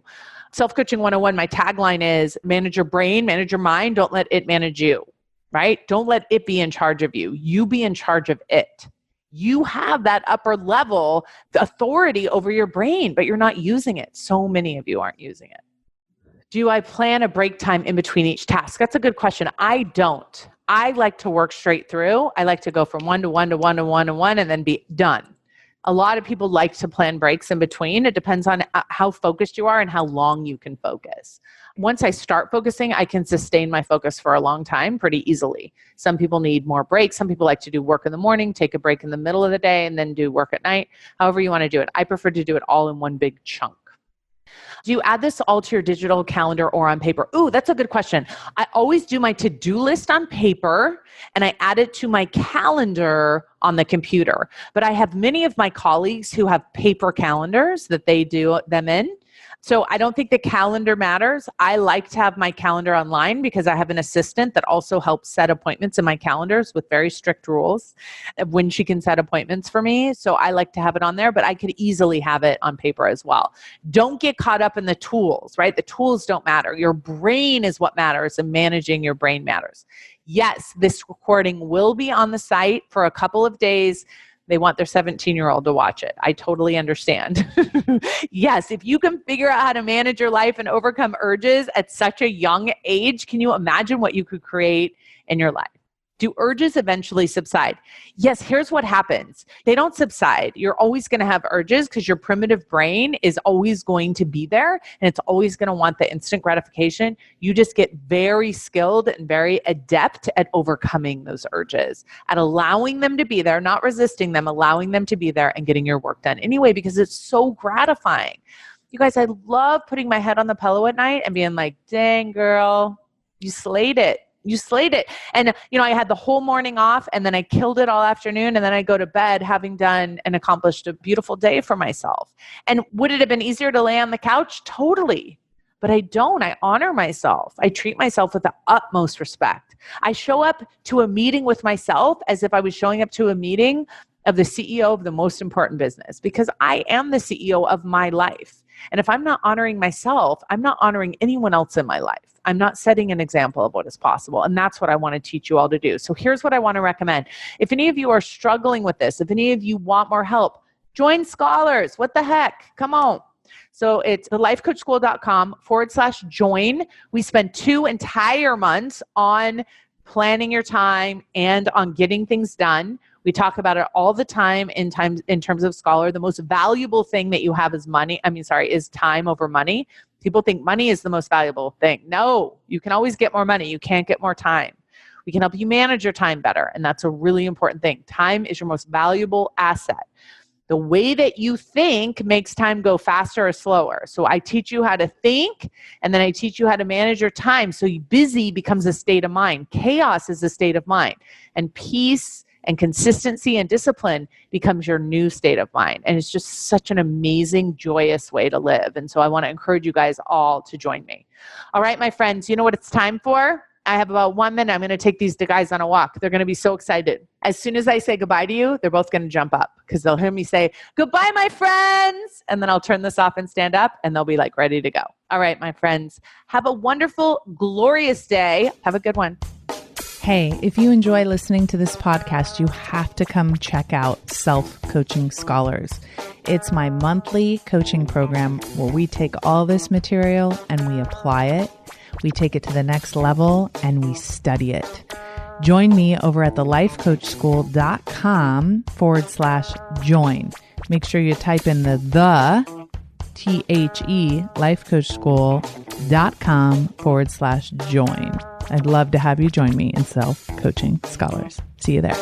Self-Coaching 101, my tagline is manage your brain, manage your mind, don't let it manage you. right? Don't let it be in charge of you. You be in charge of it. You have that upper level authority over your brain, but you're not using it. So many of you aren't using it. Do I plan a break time in between each task? That's a good question. I don't. I like to work straight through. I like to go from 1 to 1 to 1 to 1 to 1 and then be done. A lot of people like to plan breaks in between. It depends on how focused you are and how long you can focus. Once I start focusing, I can sustain my focus for a long time pretty easily. Some people need more breaks. Some people like to do work in the morning, take a break in the middle of the day, and then do work at night. However you want to do it. I prefer to do it all in one big chunk. Do you add this all to your digital calendar or on paper? Ooh, that's a good question. I always do my to-do list on paper and I add it to my calendar on the computer. But I have many of my colleagues who have paper calendars that they do them in. So I don't think the calendar matters. I like to have my calendar online because I have an assistant that also helps set appointments in my calendars with very strict rules of when she can set appointments for me. So I like to have it on there, but I could easily have it on paper as well. Don't get caught up in the tools, right? The tools don't matter. Your brain is what matters, and managing your brain matters. Yes, this recording will be on the site for a couple of days. They want their 17-year-old to watch it. I totally understand. Yes, if you can figure out how to manage your life and overcome urges at such a young age, can you imagine what you could create in your life? Do urges eventually subside? Yes, here's what happens. They don't subside. You're always going to have urges because your primitive brain is always going to be there and it's always going to want the instant gratification. You just get very skilled and very adept at overcoming those urges, at allowing them to be there, not resisting them, allowing them to be there and getting your work done anyway because it's so gratifying. You guys, I love putting my head on the pillow at night and being like, dang girl, you slayed it. You slayed it. And, I had the whole morning off and then I killed it all afternoon. And then I go to bed having done and accomplished a beautiful day for myself. And would it have been easier to lay on the couch? Totally. But I don't. I honor myself. I treat myself with the utmost respect. I show up to a meeting with myself as if I was showing up to a meeting of the CEO of the most important business because I am the CEO of my life. And if I'm not honoring myself, I'm not honoring anyone else in my life. I'm not setting an example of what is possible. And that's what I want to teach you all to do. So here's what I want to recommend. If any of you are struggling with this, if any of you want more help, join Scholars. What the heck? Come on. So it's thelifecoachschool.com/join. We spend 2 entire months on planning your time and on getting things done. We talk about it all the time in terms of Scholar. The most valuable thing that you have is is time over money. People think money is the most valuable thing. No, you can always get more money. You can't get more time. We can help you manage your time better. And that's a really important thing. Time is your most valuable asset. The way that you think makes time go faster or slower. So I teach you how to think, and then I teach you how to manage your time. So busy becomes a state of mind. Chaos is a state of mind. And peace and consistency and discipline becomes your new state of mind. And it's just such an amazing, joyous way to live. And so I want to encourage you guys all to join me. All right, my friends, you know what it's time for? I have about 1 minute. I'm going to take these guys on a walk. They're going to be so excited. As soon as I say goodbye to you, they're both going to jump up because they'll hear me say, goodbye, my friends. And then I'll turn this off and stand up and they'll be like ready to go. All right, my friends, have a wonderful, glorious day. Have a good one. Hey, if you enjoy listening to this podcast, you have to come check out Self-Coaching Scholars. It's my monthly coaching program where we take all this material and we apply it. We take it to the next level and we study it. Join me over at thelifecoachschool.com/join. Make sure you type in the THE lifecoachschool.com/join. I'd love to have you join me in Self-Coaching Scholars. See you there.